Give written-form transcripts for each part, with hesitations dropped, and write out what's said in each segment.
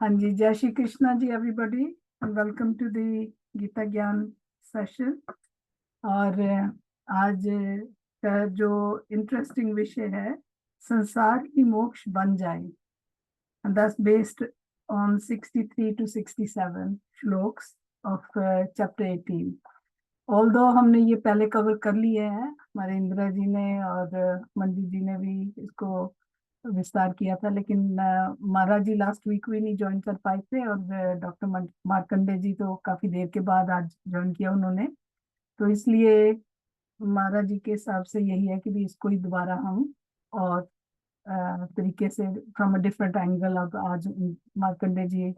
हाँ जी, Jai Shri Krishna ji everybody, welcome to the Gita gyan session. और आज का जो इंटरेस्टिंग विषय है, संसार की मोक्ष बन जाए, and that's based on 63 to 67 shlokas of chapter 18. Although हमने ये पहले कवर कर लिए हैं, हमारे इंदिरा जी ने और मंजू जी ने भी इसको विस्तार किया था, लेकिन महाराज जी लास्ट वीक भी नहीं ज्वाइन कर पाए थे, और डॉक्टर मार्कंडे जी तो काफी देर के बाद आज ज्वाइन किया उन्होंने। तो इसलिए महाराज जी के हिसाब से यही है कि भी इसको ही दोबारा हम और तरीके से फ्रॉम अ डिफरेंट एंगल अब आज मार्कंडे जी,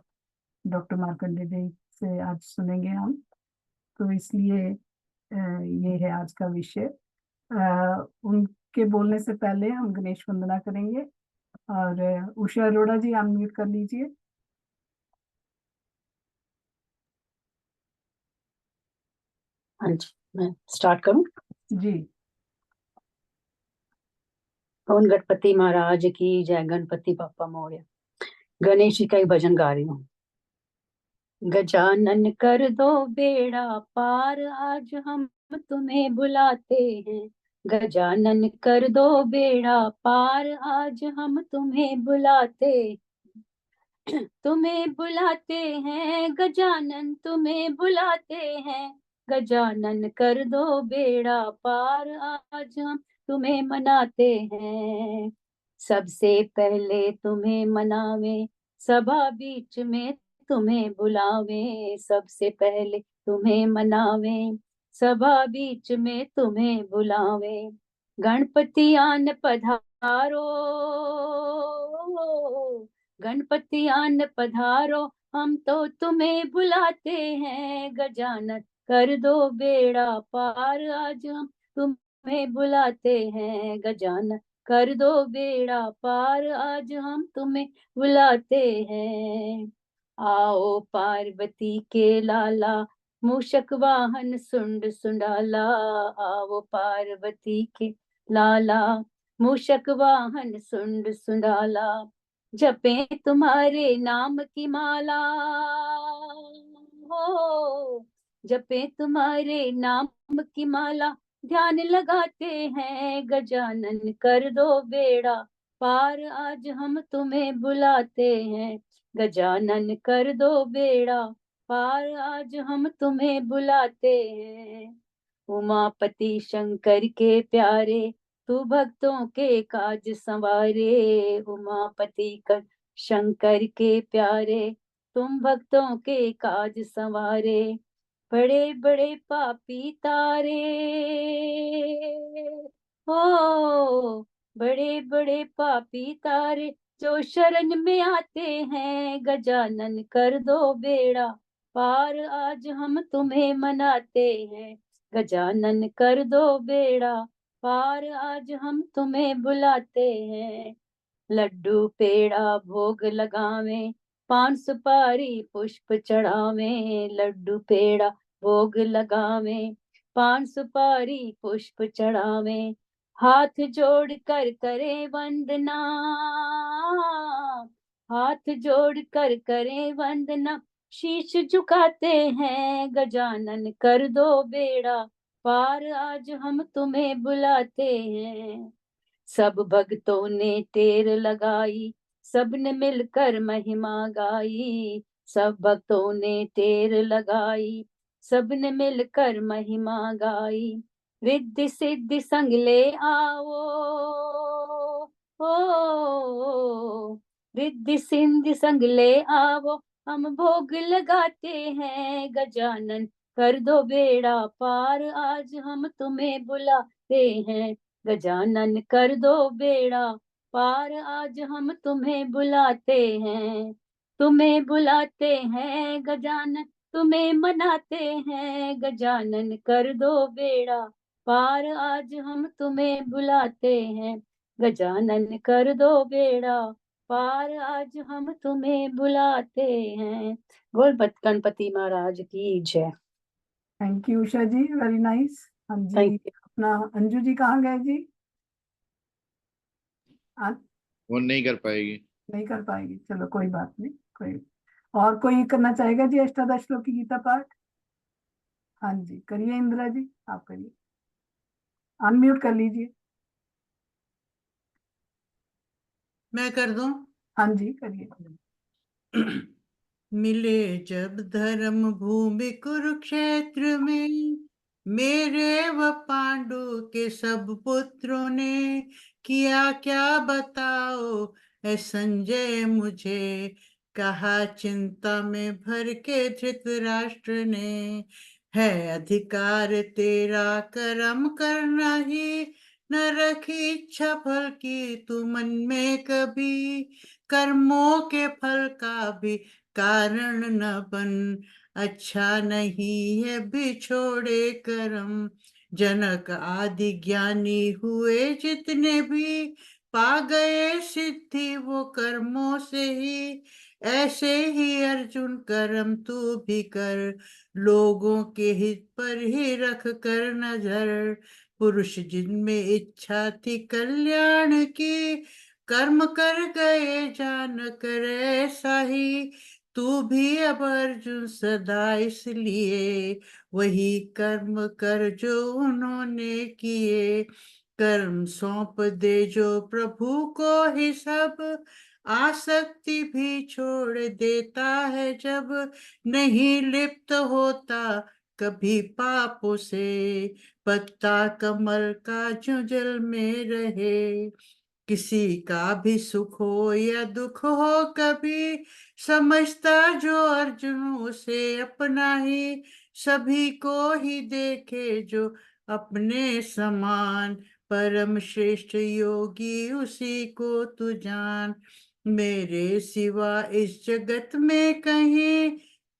डॉक्टर मार्कंडे जी से आज सुनेंगे हम। तो इसलिए ये है आज का विषय। उनके बोलने से पहले हम गणेश वंदना करेंगे। और उषा अरोड़ा जी अनम्यूट कर लीजिए। हाँ जी, मैं स्टार्ट करूं। जी। ओम गणपति महाराज की जय, गणपति बापा मोरया। गणेश जी का एक भजन गा रही हूँ। गजानन कर दो बेड़ा पार, आज हम तुम्हें बुलाते हैं। गजानन कर दो बेड़ा पार, आज हम तुम्हें बुलाते, तुम्हें बुलाते हैं गजानन, तुम्हें बुलाते हैं। गजानन कर दो बेड़ा पार, आज हम तुम्हें मनाते हैं। सबसे पहले तुम्हें मनावे, सभा बीच में तुम्हें बुलावे। सबसे पहले तुम्हें मनावे, सभा बीच में तुम्हें बुलावे। गणपति आन पधारो, गणपति आन पधारो, हम तो तुम्हें बुलाते हैं। गजानन कर दो बेड़ा पार, आज हम तुम्हें बुलाते हैं। गजानन कर दो बेड़ा पार, आज हम तुम्हें बुलाते हैं। आओ पार्वती के लाला, मूषक वाहन सुंड सुंडाला। आओ पार्वती के लाला, मूषक वाहन सुंड सुंडाला। जपे तुम्हारे नाम की माला, हो जपे तुम्हारे नाम की माला। ध्यान लगाते हैं, गजानन कर दो बेड़ा पार, आज हम तुम्हें बुलाते हैं। गजानन कर दो बेड़ा पार, आज हम तुम्हें बुलाते हैं। उमापति शंकर के प्यारे, तू भक्तों के काज संवारे। उमापति शंकर के प्यारे, तुम भक्तों के काज संवारे। बड़े बड़े पापी तारे, हो बड़े बड़े पापी तारे, जो शरण में आते हैं। गजानन कर दो बेड़ा पार, आज हम तुम्हें मनाते हैं। गजानन कर दो बेड़ा पार, आज हम तुम्हें बुलाते हैं। लड्डू पेड़ा भोग लगावे, पान सुपारी पुष्प चढ़ावे। लड्डू पेड़ा भोग लगावे, पान सुपारी पुष्प चढ़ावे। हाथ जोड़ कर करे वंदना, हाथ जोड़ कर करे वंदना। शीश झुकाते हैं, गजानन कर दो बेड़ा पार, आज हम तुम्हें बुलाते हैं। सब भक्तों ने टेर लगाई, सबने मिलकर महिमा गाई। सब भक्तों ने टेर लगाई, सबने मिलकर महिमा गाई। रिद्धि सिद्धि संग ले आओ, ओ रिद्धि सिद्धि संग ले आओ। हम भोग लगाते हैं, गजानन कर दो बेड़ा पार, आज हम तुम्हें बुलाते हैं। गजानन कर दो बेड़ा पार, आज हम तुम्हें बुलाते हैं। तुम्हें बुलाते हैं गजानन, तुम्हें मनाते हैं। गजानन कर दो बेड़ा पार, आज हम तुम्हें बुलाते हैं। गजानन कर दो बेड़ा पार, आज हम तुम्हें बुलाते हैं। बोल गणपति महाराज की जय। Thank you Usha ji, very nice. हाँ जी, थैंक यू। अपना अंजू जी कहाँ गए जी? वो नहीं कर पाएगी। नहीं कर पाएगी, चलो कोई बात नहीं। कोई और कोई करना चाहेगा जी अष्टादश श्लोक की गीता पाठ? हाँ जी करिए इंदिरा जी, आप करिए, अनम्यूट कर लीजिए। मैं कर दूं? हाँ जी करिए। मिले जब धर्म भूमि कुरुक्षेत्र में, मेरे व पांडु के सब पुत्रों ने किया क्या बताओ है संजय मुझे, कहा चिंता में भर के धृतराष्ट्र ने। है अधिकार तेरा कर्म करना ही, न रखी इच्छा फल की तू मन में कभी, कर्मों के फल का भी कारण न बन, अच्छा नहीं है बिछोड़े कर्म। जनक आदि ज्ञानी हुए जितने भी, पा गए सिद्धि वो कर्मों से ही। ऐसे ही अर्जुन कर्म तू भी कर, लोगों के हित पर ही रख कर नजर। पुरुष जिनमें इच्छा थी कल्याण की, कर्म कर गए जान कर ऐसा ही। तू भी अब अर्जुन सदा इसलिए, वही कर्म कर जो उन्होंने किए। कर्म सौंप दे जो प्रभु को ही सब, आसक्ति भी छोड़ देता है जब, नहीं लिप्त होता कभी पापों से। पत्ता कमल का जो जल में रहे, किसी का भी सुख हो या दुख हो कभी, समझता जो अर्जुन उसे अपना ही। सभी को ही देखे जो अपने समान, परम श्रेष्ठ योगी उसी को तू जान। मेरे सिवा इस जगत में कहीं,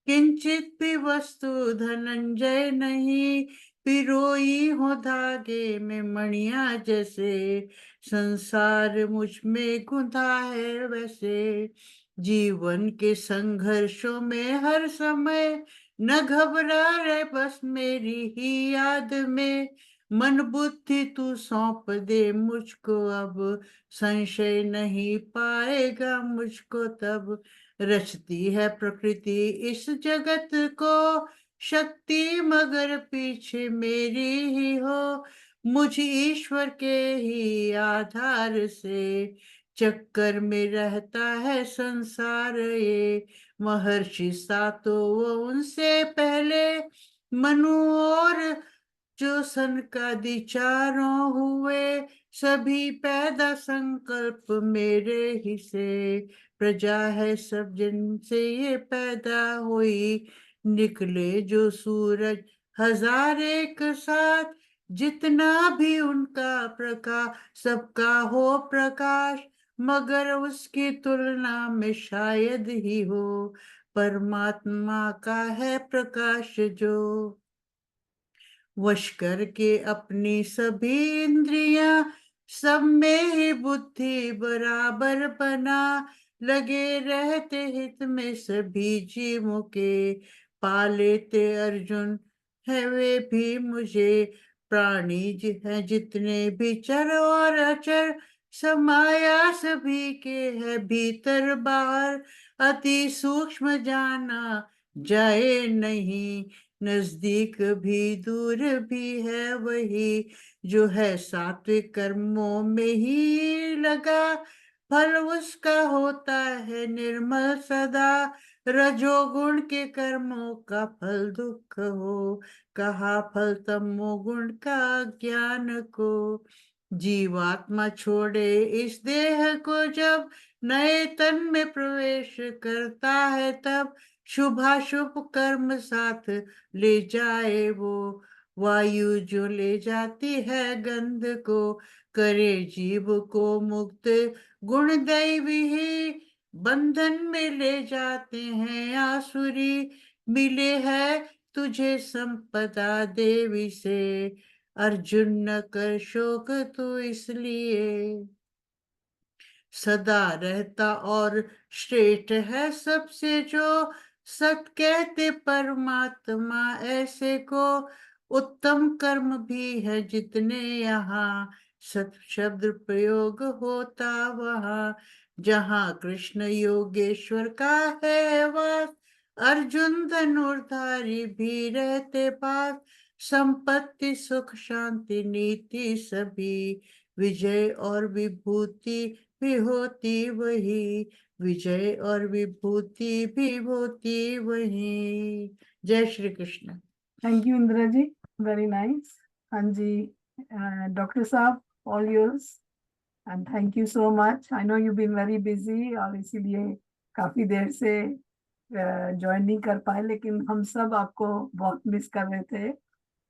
किंचित भी वस्तु धनंजय नहीं। पिरोई हो धागे में मणिया जैसे, संसार मुझ में गुंथा है वैसे। जीवन के संघर्षों में हर समय, न घबरा रहे बस मेरी ही याद में। मन बुद्धि तू सौंप दे मुझको अब, संशय नहीं पाएगा मुझको तब। रचती है प्रकृति इस जगत को, शक्ति मगर पीछे मेरी ही हो। मुझ ईश्वर के ही आधार से, चक्कर में रहता है संसार ये। महर्षि सातों वो उनसे पहले, मनु और जो सनकादि चारों हुए, सभी पैदा संकल्प मेरे ही से। प्रजा है सब जिनसे ये पैदा हुई, निकले जो सूरज हजार एक साथ। जितना भी उनका प्रकाश सबका हो प्रकाश, मगर उसकी तुलना में शायद ही हो, परमात्मा का है प्रकाश जो। वश करके अपनी सभी इंद्रियां, सब में ही बुद्धि बराबर बना। लगे रहते हित में सभी जीवों के, पा लेते अर्जुन है वे भी मुझे। प्राणी है जितने भी चर और अचर, समाया सभी के है भीतर बाहर। अति सूक्ष्म जाना जाए नहीं, नजदीक भी दूर भी है वही। जो है सात्विक कर्मों में ही लगा, फल उसका होता है निर्मल सदा। रजोगुण के कर्मों का फल दुख हो, कहा फल तमोगुण का ज्ञान को। जीवात्मा छोड़े इस देह को जब, नए तन में प्रवेश करता है तब। शुभाशुभ कर्म साथ ले जाए वो, वायु जो ले जाती है गंध को। करे जीव को मुक्त गुण दैवी ही, बंधन में ले जाते हैं आसुरी। मिले है तुझे संपदा देवी से, अर्जुन न कर शोक तू इसलिए। सदा रहता और श्रेष्ठ है सबसे जो, सत कहते परमात्मा ऐसे को। उत्तम कर्म भी है जितने यहाँ, सत शब्द प्रयोग होता वहाँ, जहाँ कृष्ण योगेश्वर का है वास। अर्जुन धनुर्धारी भी रहते पास, संपत्ति सुख शांति नीति सभी, विजय और विभूति भी होती वही, विजय और विभूति भी होती वही। जय Shri Krishna. Thank you Indira ji, very nice. हाँ जी, डॉक्टर साहब, all yours. And thank you so much. I know you been very busy और इसीलिए काफी देर से ज्वाइन नहीं कर पाए, लेकिन हम सब आपको बहुत मिस कर रहे थे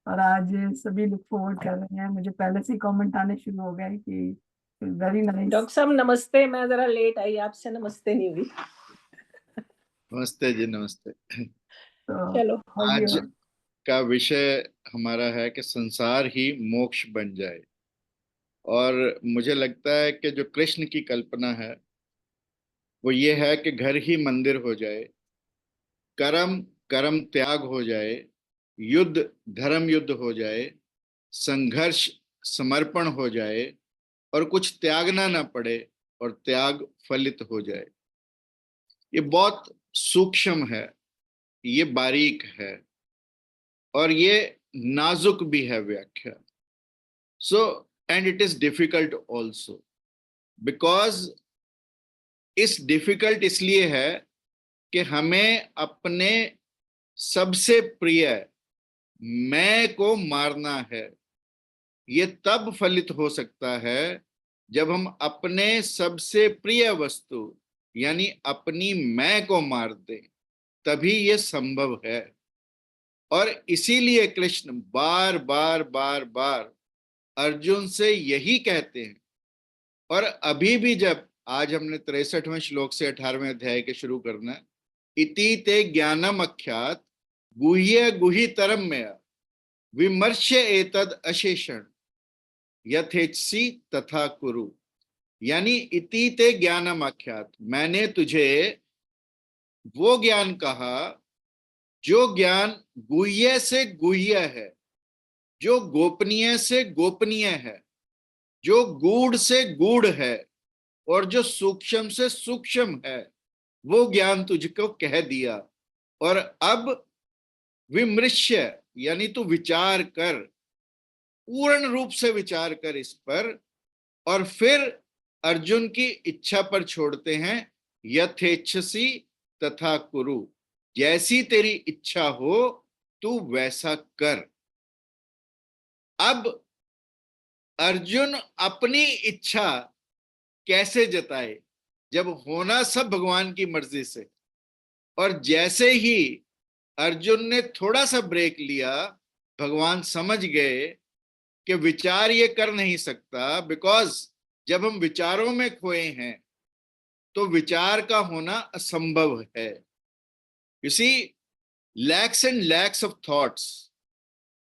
और आज सभी लुक फॉरवर्ड कर रहे हैं। मुझे पहले से कमेंट आने शुरू हो गए कि वेरी नाइस। डॉक्टर साहब नमस्ते, मैं जरा लेट आई, आपसे नमस्ते नहीं हुई। नमस्ते जी, नमस्ते। तो चलो, आज का विषय हमारा है कि संसार ही मोक्ष बन जाए। और मुझे लगता है कि जो कृष्ण की कल्पना है वो ये है कि घर ही मंदिर हो जाए, कर्म कर्म त्याग हो जाए, युद्ध धर्म युद्ध हो जाए, संघर्ष समर्पण हो जाए और कुछ त्यागना ना पड़े और त्याग फलित हो जाए। ये बहुत सूक्ष्म है, ये बारीक है और ये नाजुक भी है व्याख्या। So and it is difficult also, because इस डिफिकल्ट इसलिए है कि हमें अपने सबसे प्रिय मैं को मारना है। ये तब फलित हो सकता है जब हम अपने सबसे प्रिय वस्तु यानी अपनी मैं को मार दें, तभी ये संभव है। और इसीलिए कृष्ण बार बार बार बार अर्जुन से यही कहते हैं। और अभी भी जब आज हमने 63वें श्लोक से 18वें अध्याय के शुरू करना, इति ते ज्ञानम अख्यात गुह्य गुहितरम में विमर्श्य एतद अशेषण यथेच्छसी तथा कुरु। यानी इति ते ज्ञानम आख्यात, मैंने तुझे वो ज्ञान कहा जो ज्ञान गुह्य से गुह्य है, जो गोपनीय से गोपनीय है, जो गूढ़ से गूढ़ है और जो सूक्ष्म से सूक्ष्म है, वो ज्ञान तुझको कह दिया। और अब विमृश्य यानी तू विचार कर, पूर्ण रूप से विचार कर इस पर। और फिर अर्जुन की इच्छा पर छोड़ते हैं, यथेच्छसी तथा कुरु, जैसी तेरी इच्छा हो तू वैसा कर। अब अर्जुन अपनी इच्छा कैसे जताए जब होना सब भगवान की मर्जी से। और जैसे ही अर्जुन ने थोड़ा सा ब्रेक लिया, भगवान समझ गए कि विचार ये कर नहीं सकता, बिकॉज जब हम विचारों में खोए हैं तो विचार का होना असंभव है। You see, lakhs and lakhs of thoughts,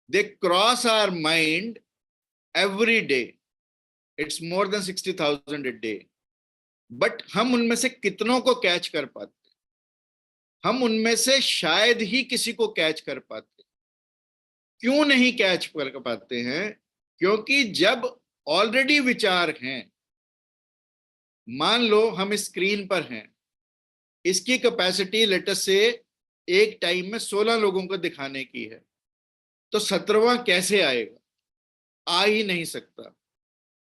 they cross our mind every day. It's more than 60,000 a day. But हम उनमें से कितनों को कैच कर पाते? हम उनमें से शायद ही किसी को कैच कर पाते। क्यों नहीं कैच कर पाते हैं? क्योंकि जब ऑलरेडी विचार हैं, मान लो हम स्क्रीन पर हैं, इसकी कैपेसिटी लेटर से एक टाइम में 16 लोगों को दिखाने की है, तो 17वां कैसे आएगा? आ ही नहीं सकता।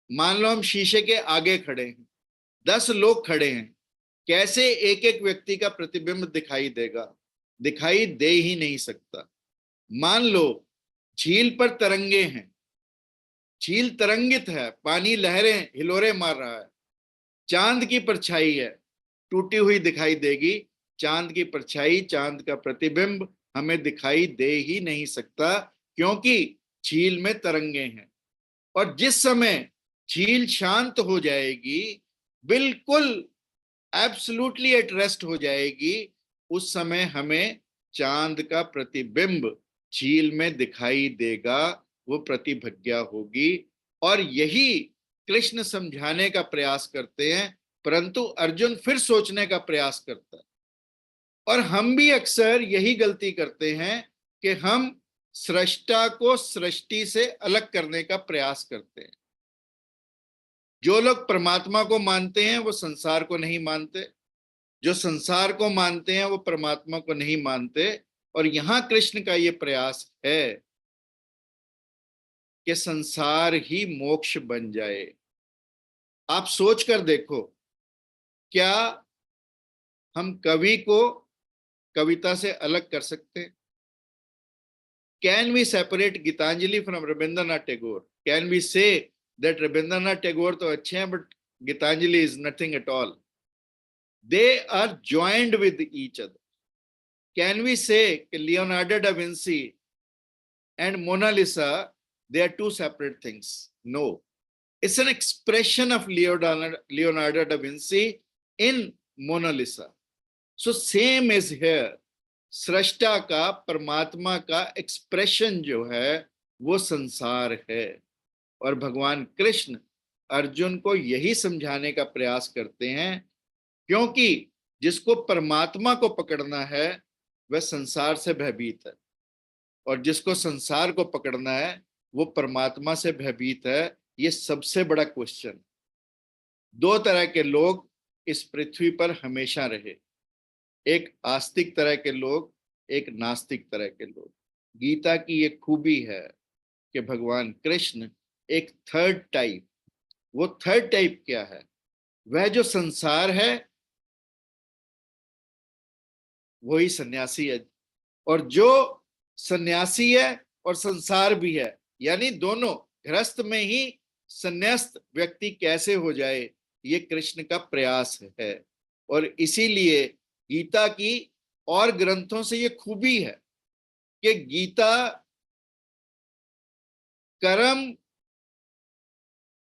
मान लो हम शीशे के आगे खड़े हैं, 10 लोग खड़े हैं, कैसे एक एक व्यक्ति का प्रतिबिंब दिखाई देगा? दिखाई दे ही नहीं सकता। मान लो झील पर तरंगे हैं, झील तरंगित है, पानी लहरें हिलोरे मार रहा है, चांद की परछाई है, टूटी हुई दिखाई देगी। चांद की परछाई, चांद का प्रतिबिंब हमें दिखाई दे ही नहीं सकता, क्योंकि झील में तरंगे हैं। और जिस समय झील शांत हो जाएगी, बिल्कुल एब्सोल्युटली एट रेस्ट हो जाएगी, उस समय हमें चांद का प्रतिबिंब झील में दिखाई देगा, वो प्रतिभज्ञा होगी। और यही कृष्ण समझाने का प्रयास करते हैं, परंतु अर्जुन फिर सोचने का प्रयास करता है। और हम भी अक्सर यही गलती करते हैं कि हम सृष्टा को सृष्टि से अलग करने का प्रयास करते हैं। जो लोग परमात्मा को मानते हैं वो संसार को नहीं मानते, जो संसार को मानते हैं वो परमात्मा को नहीं मानते। और यहां कृष्ण का ये प्रयास है कि संसार ही मोक्ष बन जाए। आप सोच कर देखो, क्या हम कवि को कविता से अलग कर सकते हैं? Can we separate Gitanjali from Rabindranath Tagore? Can we say that Rabindranath Tagore तो अच्छे हैं but Gitanjali is nothing at all? They are joined with each other. Can we say Leonardo da Vinci and Mona Lisa, they are two separate things? No. It's an expression of Leonardo da Vinci in Mona Lisa. So same is here. सृष्टा का, परमात्मा का expression जो है वो संसार है। और भगवान कृष्ण अर्जुन को यही समझाने का प्रयास करते हैं, क्योंकि जिसको परमात्मा को पकड़ना है वह संसार से भयभीत है, और जिसको संसार को पकड़ना है वो परमात्मा से भयभीत है। ये सबसे बड़ा क्वेश्चन। दो तरह के लोग इस पृथ्वी पर हमेशा रहे, एक आस्तिक तरह के लोग, एक नास्तिक तरह के लोग। गीता की ये खूबी है कि भगवान कृष्ण एक थर्ड टाइप, वो थर्ड टाइप क्या है? वह जो संसार है वही सन्यासी है, और जो सन्यासी है और संसार भी है, यानी दोनों, गृहस्थ में ही संन्यास्त व्यक्ति कैसे हो जाए, ये कृष्ण का प्रयास है। और इसीलिए गीता की और ग्रंथों से ये खूबी है कि गीता कर्म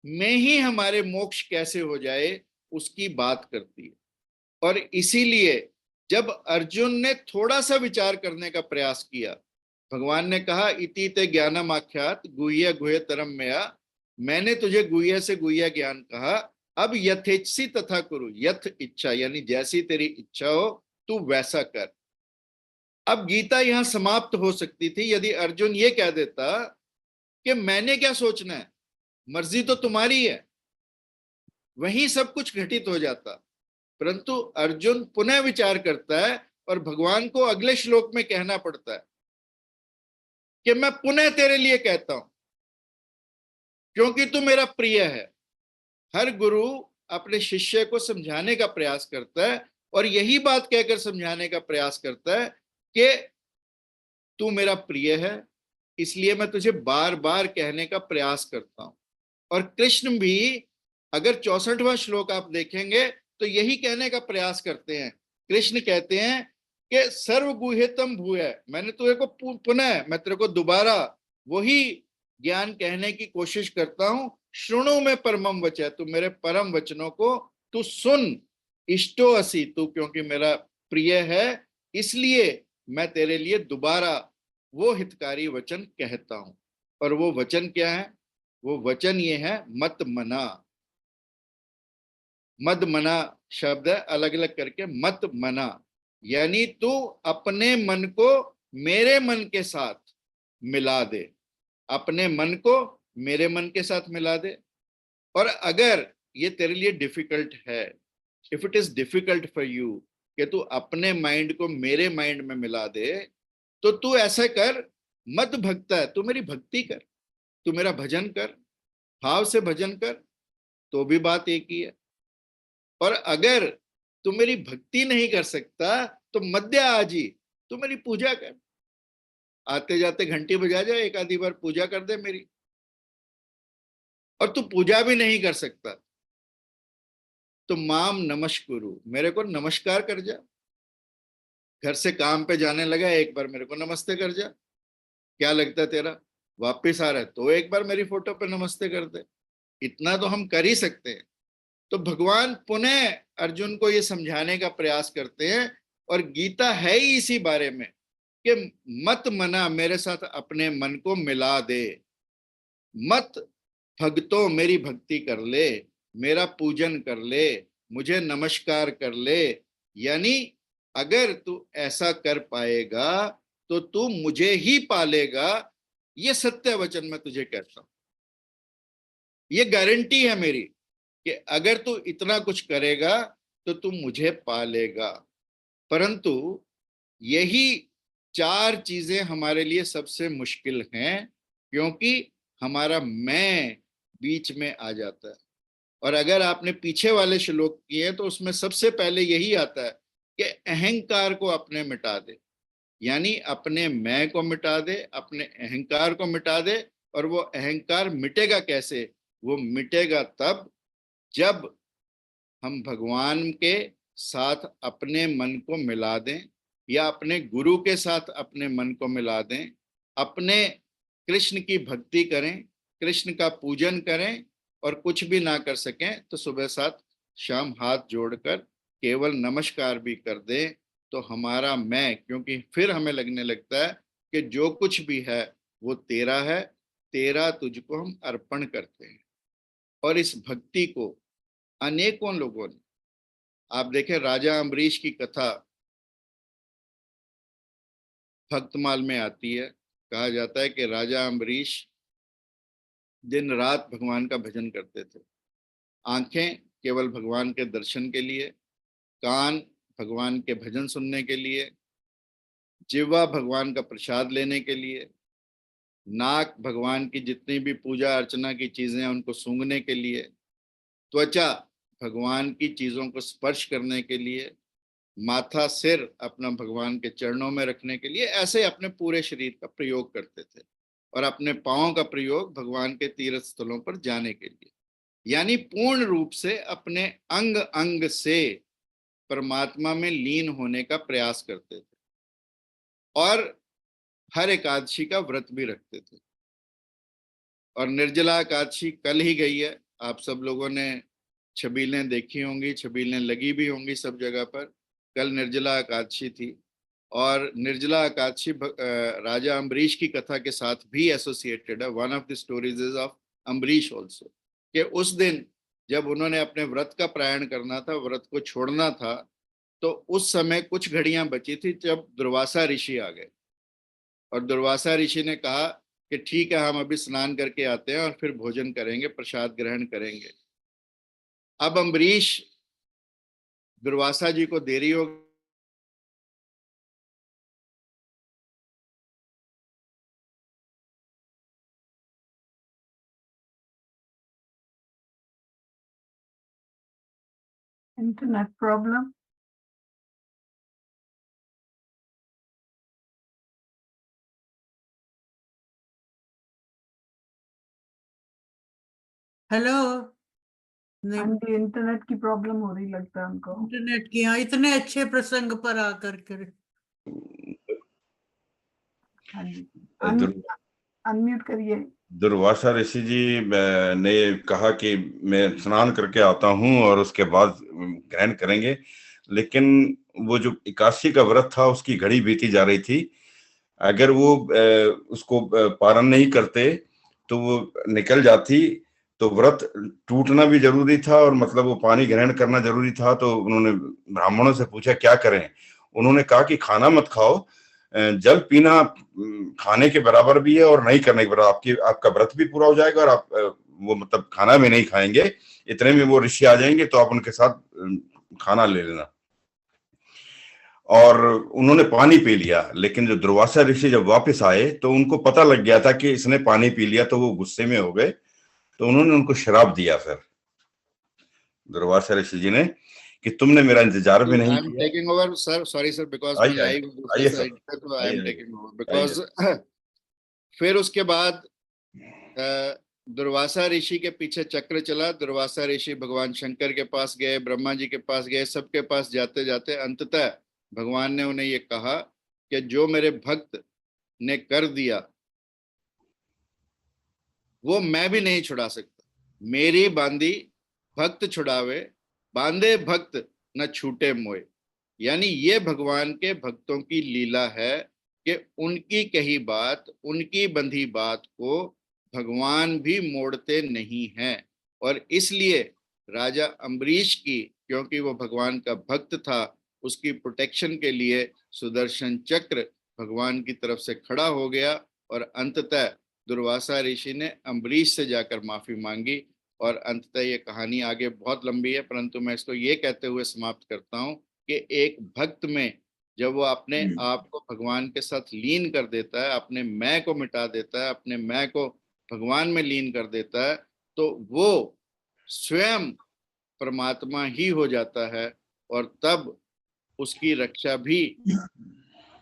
में ही हमारे मोक्ष कैसे हो जाए उसकी बात करती है। और इसीलिए जब अर्जुन ने थोड़ा सा विचार करने का प्रयास किया, भगवान ने कहा इति ते ज्ञानम आख्यात गुह्य गुह्यतरम मया, मैंने तुझे गुह्य से गुह्य ज्ञान कहा, अब यथेच्छसी तथा कुरु, यथ इच्छा यानी जैसी तेरी इच्छा हो तू वैसा कर। अब गीता यहां समाप्त हो सकती थी यदि अर्जुन ये कह देता कि मैंने क्या सोचना है, मर्जी तो तुम्हारी है, वहीं सब कुछ घटित हो जाता। परंतु अर्जुन पुनः विचार करता है और भगवान को अगले श्लोक में कहना पड़ता है कि मैं पुनः तेरे लिए कहता हूं क्योंकि तू मेरा प्रिय है। हर गुरु अपने शिष्य को समझाने का प्रयास करता है और यही बात कहकर समझाने का प्रयास करता है कि तू मेरा प्रिय है, इसलिए मैं तुझे बार बार कहने का प्रयास करता हूं। और कृष्ण भी, अगर 64वां श्लोक आप देखेंगे तो यही कहने का प्रयास करते हैं। कृष्ण कहते हैं कि सर्वगुह्यतम भूय, मैंने तुझे को पुनः, मैं तेरे को दोबारा वही ज्ञान कहने की कोशिश करता हूं। श्रृणु में परमम वचः, तू मेरे परम वचनों को तू सुन। इष्टो असि, तू क्योंकि मेरा प्रिय है इसलिए मैं तेरे लिए दोबारा वो हितकारी वचन कहता हूं। और वो वचन क्या है? वो वचन ये है मत मना। मद मना शब्द है अलग अलग करके, मत मना यानी तू अपने मन को मेरे मन के साथ मिला दे, अपने मन को मेरे मन के साथ मिला दे। और अगर ये तेरे लिए डिफिकल्ट है, if it is difficult for you कि तू अपने माइंड को मेरे माइंड में मिला दे, तो तू ऐसा कर, मत भक्ता है, तू मेरी भक्ति कर, तू मेरा भजन कर, भाव से भजन कर, तो भी बात एक ही है। और अगर तू मेरी भक्ति नहीं कर सकता तो मध्य आजी, तू मेरी पूजा कर, आते जाते घंटी बजा जा, एक आधी बार पूजा कर दे मेरी। और तू पूजा भी नहीं कर सकता तो माम नमस्कुरु, मेरे को नमस्कार कर जा। घर से काम पे जाने लगा, एक बार मेरे को नमस्ते कर जा। क्या लगता है तेरा? वापिस आ रहा है तो एक बार मेरी फोटो पे नमस्ते कर दे। इतना तो हम कर ही सकते हैं। तो भगवान पुनः अर्जुन को ये समझाने का प्रयास करते हैं और गीता है ही इसी बारे में कि मत मना, मेरे साथ अपने मन को मिला दे, मत भक्तो मेरी भक्ति कर ले, मेरा पूजन कर ले, मुझे नमस्कार कर ले। यानी अगर तू ऐसा कर पाएगा तो तू मुझे ही पालेगा, ये सत्य वचन मैं तुझे कहता हूं, ये गारंटी है मेरी कि अगर तू इतना कुछ करेगा तो तू मुझे पा लेगा। परंतु यही 4 चीजें हमारे लिए सबसे मुश्किल हैं, क्योंकि हमारा मैं बीच में आ जाता है। और अगर आपने पीछे वाले श्लोक किए तो उसमें सबसे पहले यही आता है कि अहंकार को अपने मिटा दे, यानी अपने मैं को मिटा दे, अपने अहंकार को मिटा दे। और वो अहंकार मिटेगा कैसे? वो मिटेगा तब जब हम भगवान के साथ अपने मन को मिला दें, या अपने गुरु के साथ अपने मन को मिला दें, अपने कृष्ण की भक्ति करें, कृष्ण का पूजन करें, और कुछ भी ना कर सकें तो सुबह 7 शाम हाथ जोड़कर केवल नमस्कार भी कर दें, तो हमारा मैं, क्योंकि फिर हमें लगने लगता है कि जो कुछ भी है वो तेरा है, तेरा तुझको हम अर्पण करते हैं। और इस भक्ति को अनेकों लोगों ने, आप देखें राजा अम्बरीश की कथा भक्तमाल में आती है। कहा जाता है कि राजा अम्बरीश दिन रात भगवान का भजन करते थे। आंखें केवल भगवान के दर्शन के लिए, कान भगवान के भजन सुनने के लिए, जिह्वा भगवान का प्रसाद लेने के लिए, नाक भगवान की जितनी भी पूजा अर्चना की चीजें हैं उनको सूंघने के लिए, त्वचा भगवान की चीजों को स्पर्श करने के लिए, माथा सिर अपना भगवान के चरणों में रखने के लिए, ऐसे अपने पूरे शरीर का प्रयोग करते थे। और अपने पांवों का प्रयोग भगवान के तीर्थ स्थलों पर जाने के लिए, यानी पूर्ण रूप से अपने अंग अंग से परमात्मा में लीन होने का प्रयास करते थे। और हर एकादशी का व्रत भी रखते थे। और निर्जला एकादशी कल ही गई है, आप सब लोगों ने छबीलें देखी होंगी, छबीलें लगी भी होंगी सब जगह पर। कल निर्जला एकादशी थी। और निर्जला एकादशी राजा अम्बरीश की कथा के साथ भी एसोसिएटेड है। One of the stories is of Ambarish also, कि उस दिन जब उन्होंने अपने व्रत का प्रायण करना था, व्रत को छोड़ना था, तो उस समय कुछ घड़ियां बची थी जब दुर्वासा ऋषि आ गए। और दुर्वासा ऋषि ने कहा कि ठीक है, हम अभी स्नान करके आते हैं और फिर भोजन करेंगे, प्रसाद ग्रहण करेंगे। अब अम्बरीश दुर्वासा जी को देरी हो इंटरनेट प्रॉब्लम। हेलो। हाँ जी, इंटरनेट की प्रॉब्लम हो रही लगता है उनको। इंटरनेट की, हाँ, इतने अच्छे प्रसंग पर आकर कर। हाँ जी, दुर- अनम्यूट करिए। दुर्वासा ऋषि जी ने कहा कि मैं स्नान करके आता हूँ और उसके बाद ग्रहण करेंगे, लेकिन वो जो 81 का व्रत था उसकी घड़ी बीती जा रही थी। अगर वो उसको पारण नहीं करते तो वो निकल जाती, तो व्रत टूटना भी जरूरी था और मतलब वो पानी ग्रहण करना जरूरी था। तो उन्होंने ब्राह्मणों से पूछा क्या करें। उन्होंने कहा कि खाना मत खाओ, जल पीना खाने के बराबर भी है और नहीं करने के बराबर। आपका व्रत भी पूरा हो जाएगा और आप वो मतलब खाना भी नहीं खाएंगे। इतने में वो ऋषि आ जाएंगे तो आप उनके साथ खाना ले लेना। और उन्होंने पानी पी लिया, लेकिन जो दुर्वासा ऋषि जब वापस आए तो उनको पता लग गया था कि इसने पानी पी लिया, तो वो गुस्से में हो गए। तो उन्होंने उनको श्राप दिया फिर दुर्वासा ऋषि जी ने कि तुमने मेरा इंतजार भी नहीं आई एम किया। Taking over sir, sorry sir, because मैं आइए आइए लाइव दूसरे आइए सर, साइड पे, तो आई एम आइए टेकिंग ओवर आइए। बिकॉज फिर उसके बाद दुर्वासा ऋषि के पीछे चक्र चला। दुर्वासा ऋषि भगवान शंकर के पास गए, ब्रह्मा जी के पास गए, सबके पास जाते जाते अंततः भगवान ने उन्हें ये कहा कि जो मेरे भक्त ने कर दिया वो मैं भी नहीं छुड़ा सकता। मेरी बांधी भक्त छुड़ावे, बांधे भक्त न छूटे मोए। यानी ये भगवान के भक्तों की लीला है कि उनकी कही बात, उनकी बंधी बात को भगवान भी मोड़ते नहीं हैं। और इसलिए राजा अम्बरीश की, क्योंकि वो भगवान का भक्त था, उसकी प्रोटेक्शन के लिए सुदर्शन चक्र भगवान की तरफ से खड़ा हो गया। और अंततः दुर्वासा ऋषि ने अम्बरीश से जाकर माफी मांगी और अंततः ये कहानी आगे बहुत लंबी है, परंतु मैं इसको ये कहते हुए समाप्त करता हूँ कि एक भक्त में जब वो अपने आप को भगवान के साथ लीन कर देता है, अपने मैं को मिटा देता है, अपने मैं को भगवान में लीन कर देता है, तो वो स्वयं परमात्मा ही हो जाता है, और तब उसकी रक्षा भी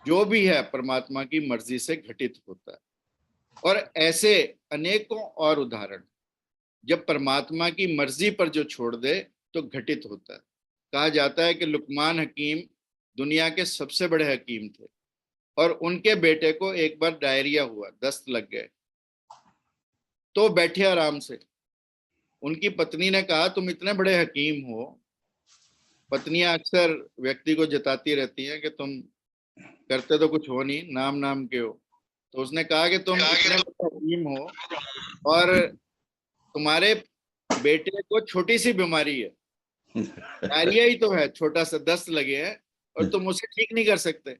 जो भी है परमात्मा की मर्जी से घटित होता है। और ऐसे अनेकों और उदाहरण, जब परमात्मा की मर्जी पर जो छोड़ दे तो घटित होता है। कहा जाता है कि लुकमान हकीम दुनिया के सबसे बड़े हकीम थे, और उनके बेटे को एक बार डायरिया हुआ, दस्त लग गए, तो बैठे आराम से। उनकी पत्नी ने कहा, तुम इतने बड़े हकीम हो, पत्नियां अक्सर व्यक्ति को जताती रहती हैं कि तुम करते तो कुछ हो नहीं, नाम नाम के हो। तो उसने कहा कि तुम इतने बड़े हकीम हो और तुम्हारे बेटे को छोटी सी बीमारी है, डायरिया ही तो है, छोटा सा दस्त लगे हैं, और तुम उसे ठीक नहीं कर सकते।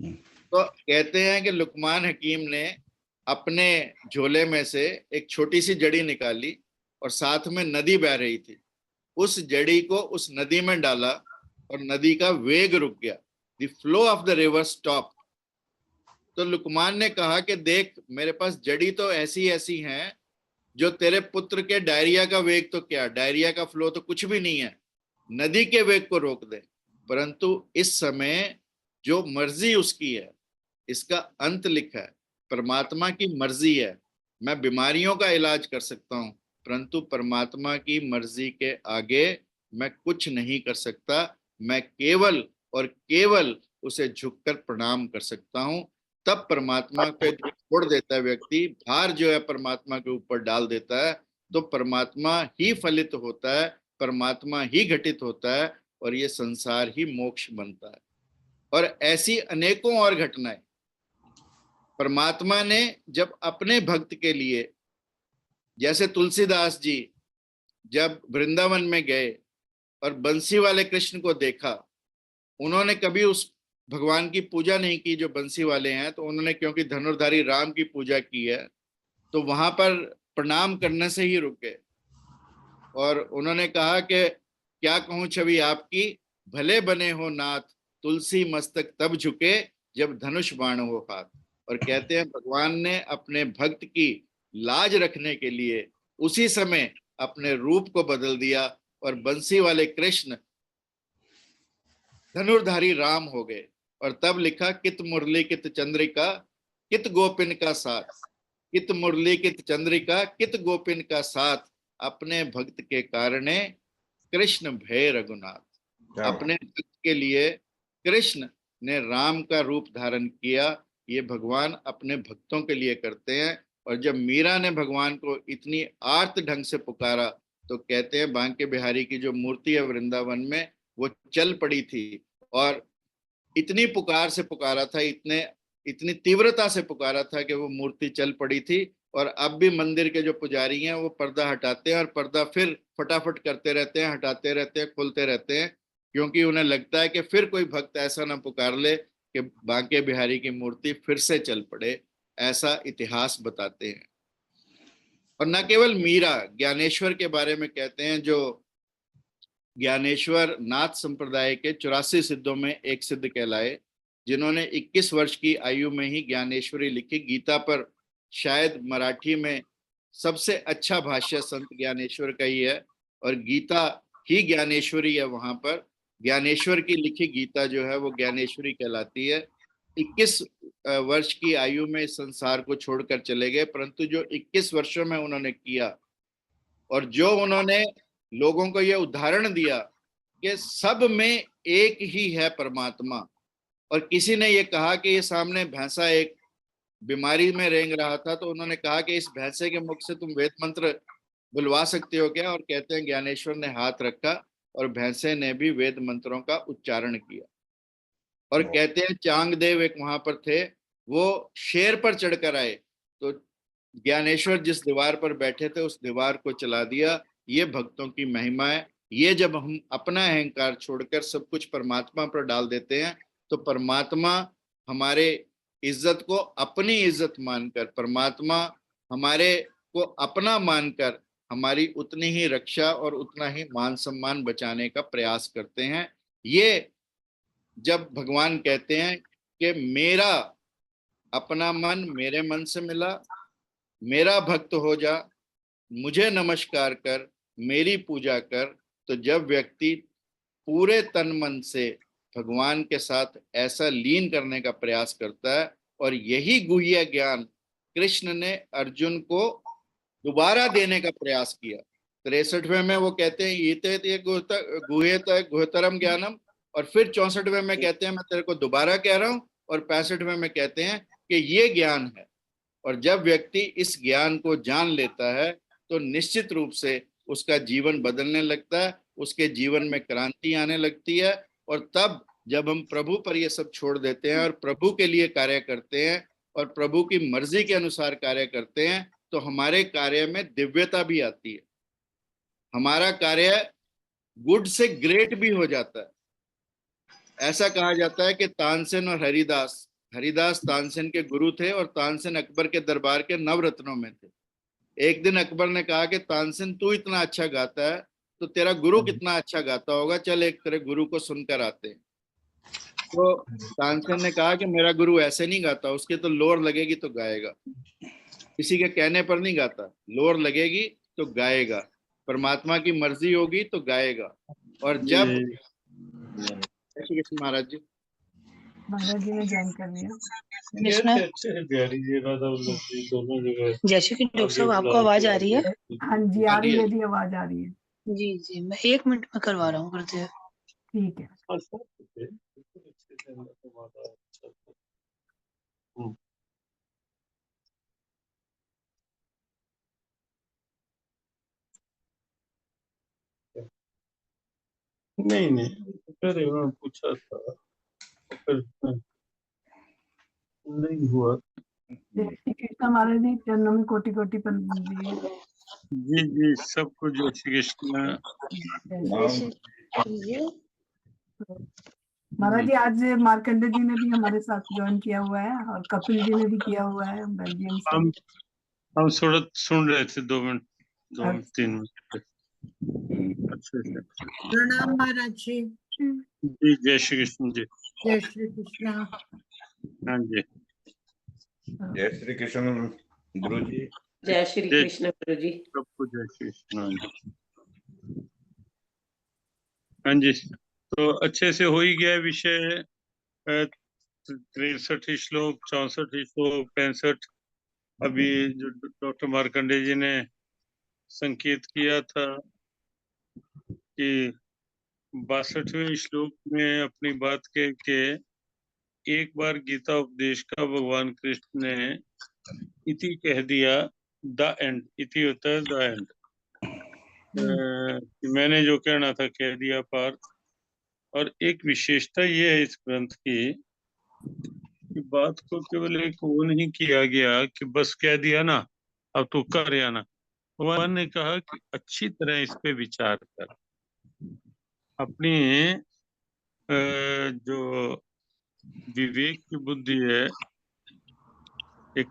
तो कहते हैं कि लुकमान हकीम ने अपने झोले में से एक छोटी सी जड़ी निकाली, और साथ में नदी बह रही थी, उस जड़ी को उस नदी में डाला, और नदी का वेग रुक गया, the flow of the river stop. तो लुकमान ने कहा कि देख, मेरे पास जड़ी तो ऐसी ऐसी हैं जो तेरे पुत्र के डायरिया का वेग तो क्या, डायरिया का फ्लो तो कुछ भी नहीं है, नदी के वेग को रोक दे। परंतु इस समय जो मर्जी उसकी है, इसका अंत लिखा है, परमात्मा की मर्जी है। मैं बीमारियों का इलाज कर सकता हूं, परंतु परमात्मा की मर्जी के आगे मैं कुछ नहीं कर सकता। मैं केवल और केवल उसे झुककर प्रणाम कर सकता हूं। तब परमात्मा पे छोड़ देता है व्यक्ति, भार जो है परमात्मा के ऊपर डाल देता है, तो परमात्मा ही फलित होता है, परमात्मा ही घटित होता है, और ये संसार ही मोक्ष बनता है। और ऐसी अनेकों और घटनाएं परमात्मा ने जब अपने भक्त के लिए, जैसे तुलसीदास जी जब वृंदावन में गए और बंसी वाले कृष्ण को देखा, उन्होंने कभी उस भगवान की पूजा नहीं की जो बंसी वाले हैं, तो उन्होंने, क्योंकि धनुर्धारी राम की पूजा की है, तो वहां पर प्रणाम करने से ही रुक गए। और उन्होंने कहा कि क्या कहूं छवि आपकी, भले बने हो नाथ, तुलसी मस्तक तब झुके जब धनुष बाण हो हाथ। और कहते हैं भगवान ने अपने भक्त की लाज रखने के लिए उसी समय अपने रूप को बदल दिया, और बंसी वाले कृष्ण धनुर्धारी राम हो गए। और तब लिखा, कित मुरली कित चंद्रिका कित गोपिन का साथ, कित मुरली कित चंद्रिका कित गोपिन का साथ, अपने भक्त के कारणे कृष्ण भय रघुनाथ। अपने भक्त के लिए कृष्ण ने राम का रूप धारण किया। ये भगवान अपने भक्तों के लिए करते हैं। और जब मीरा ने भगवान को इतनी आर्त ढंग से पुकारा, तो कहते हैं बांके बिहारी की जो मूर्ति है वृंदावन में, वो चल पड़ी थी, और इतनी पुकार से पुकारा था, इतनी तीव्रता से पुकारा था कि वो मूर्ति चल पड़ी थी। और अब भी मंदिर के जो पुजारी हैं वो पर्दा हटाते हैं, और पर्दा फिर फटाफट करते रहते हैं, हटाते रहते हैं, खोलते रहते हैं, क्योंकि उन्हें लगता है कि फिर कोई भक्त ऐसा ना पुकार ले कि बांके बिहारी की मूर्ति फिर से चल पड़े। ऐसा इतिहास बताते हैं। और न केवल मीरा, ज्ञानेश्वर के बारे में कहते हैं, जो ज्ञानेश्वर नाथ संप्रदाय के 84 सिद्धों में एक सिद्ध कहलाए, जिन्होंने 21 वर्ष की आयु में ही ज्ञानेश्वरी लिखी। गीता पर शायद मराठी में सबसे अच्छा भाष्य संत ज्ञानेश्वर का ही है, और गीता ही ज्ञानेश्वरी है। वहां पर ज्ञानेश्वर की लिखी गीता जो है वो ज्ञानेश्वरी कहलाती है। 21 वर्ष की आयु में इस संसार को छोड़कर चले गए, परंतु जो 21 वर्षों में उन्होंने किया, और जो उन्होंने लोगों को यह उदाहरण दिया कि सब में एक ही है परमात्मा। और किसी ने ये कहा कि ये सामने भैंसा एक बीमारी में रेंग रहा था, तो उन्होंने कहा कि इस भैंसे के मुख से तुम वेद मंत्र बुलवा सकते हो क्या? और कहते हैं ज्ञानेश्वर ने हाथ रखा और भैंसे ने भी वेद मंत्रों का उच्चारण किया। और कहते हैं चांगदेव एक वहां पर थे, वो शेर पर चढ़कर आए, तो ज्ञानेश्वर जिस दीवार पर बैठे थे उस दीवार को चला दिया। ये भक्तों की महिमा है। ये जब हम अपना अहंकार छोड़कर सब कुछ परमात्मा पर डाल देते हैं, तो परमात्मा हमारे इज्जत को अपनी इज्जत मानकर, परमात्मा हमारे को अपना मानकर हमारी उतनी ही रक्षा और उतना ही मान सम्मान बचाने का प्रयास करते हैं। ये जब भगवान कहते हैं कि मेरा अपना मन मेरे मन से मिला, मेरा भक्त हो जा, मुझे नमस्कार कर, मेरी पूजा कर, तो जब व्यक्ति पूरे तन मन से भगवान के साथ ऐसा लीन करने का प्रयास करता है, और यही गुह्य ज्ञान कृष्ण ने अर्जुन को दोबारा देने का प्रयास किया। 63वें में वो कहते हैं ये गुह्यतरम ज्ञानम, और फिर 64वें में कहते हैं मैं तेरे को दोबारा कह रहा हूं, और 65वें में कहते हैं कि ये ज्ञान है। और जब व्यक्ति इस ज्ञान को जान लेता है तो निश्चित रूप से उसका जीवन बदलने लगता है, उसके जीवन में क्रांति आने लगती है। और तब जब हम प्रभु पर ये सब छोड़ देते हैं और प्रभु के लिए कार्य करते हैं और प्रभु की मर्जी के अनुसार कार्य करते हैं, तो हमारे कार्य में दिव्यता भी आती है, हमारा कार्य गुड से ग्रेट भी हो जाता है। ऐसा कहा जाता है कि तानसेन और हरिदास तानसेन के गुरु थे और तानसेन अकबर के दरबार के नवरत्नों में थे। एक दिन अकबर ने कहा कि तानसेन तू इतना अच्छा गाता है तो तेरा गुरु कितना अच्छा गाता होगा, चल एक तेरे गुरु को सुनकर आते हैं। तो तानसेन ने कहा कि मेरा गुरु ऐसे नहीं गाता, उसके तो लोर लगेगी तो गाएगा, किसी के कहने पर नहीं गाता, लोर लगेगी तो गाएगा, परमात्मा की मर्जी होगी तो गाएगा। और जब श्री कृष्ण महाराज जी ने ज्वाइन कर लिया। जय श्री कृष्ण डॉक्टर साहब, आपको आवाज आ रही है? हाँ जी आ रही है जी, आवाज आ रही है। जी जी, मैं 1 मिनट में करवा रहा हूँ गुरुदेव। ठीक है। नहीं फिर उन्होंने पूछा था, फिर नहीं हुआ। श्री कृष्ण महाराज जी चरणों में कोटि कोटि प्रणाम जी। जी सबको जय श्री कृष्ण। महाराज जी आज मार्कंडे जी ने भी हमारे साथ ज्वाइन किया हुआ है और कपिल जी ने भी किया हुआ है बेल्जियम से। हम सुन रहे थे 2 मिनट 3 मिनट। अच्छा प्रणाम महाराज जी। जी जय श्री कृष्ण जी। जय श्री कृष्ण। हाँ जी जय श्री कृष्ण गुरु जी। जय श्री कृष्ण गुरु जी। सबको जय श्री कृष्ण। हाँ जी, तो अच्छे से हो ही गया विषय। 63 श्लोक 64 श्लोक 65 अभी जो डॉक्टर मार्कंडे जी ने संकेत किया था कि 62वें श्लोक में अपनी बात कह के एक बार गीता उपदेश का भगवान कृष्ण ने इति कह दिया, द एंड। इति होता है द एंड। मैंने जो कहना था कह दिया पार। और एक विशेषता ये है इस ग्रंथ की कि बात को केवल एक वो नहीं किया गया कि बस कह दिया ना अब तू कर या ना। भगवान ने कहा कि अच्छी तरह इस पे विचार कर, अपनी जो विवेक की बुद्धि है, एक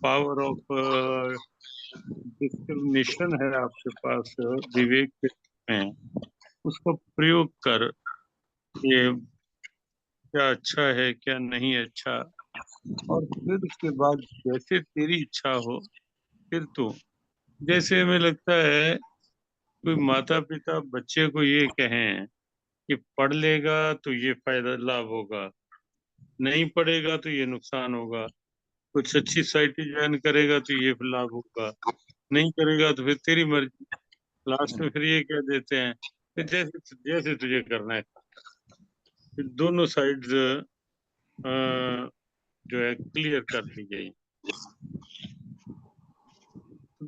पावर ऑफ डिस्क्रिमिनेशन है आपके पास विवेक में, उसका प्रयोग कर। ये क्या अच्छा है क्या नहीं अच्छा, और फिर उसके बाद जैसे तेरी इच्छा हो फिर तू। जैसे हमें लगता है कोई माता पिता बच्चे को ये कहें कि पढ़ लेगा तो ये फायदा लाभ होगा, नहीं पढ़ेगा तो ये नुकसान होगा, कुछ अच्छी सोसाइटी ज्वाइन करेगा तो ये लाभ होगा, नहीं करेगा तो फिर तेरी मर्जी। लास्ट में फिर ये कह देते हैं कि जैसे जैसे तुझे करना है। फिर दोनों साइड्स जो है क्लियर कर दी गई।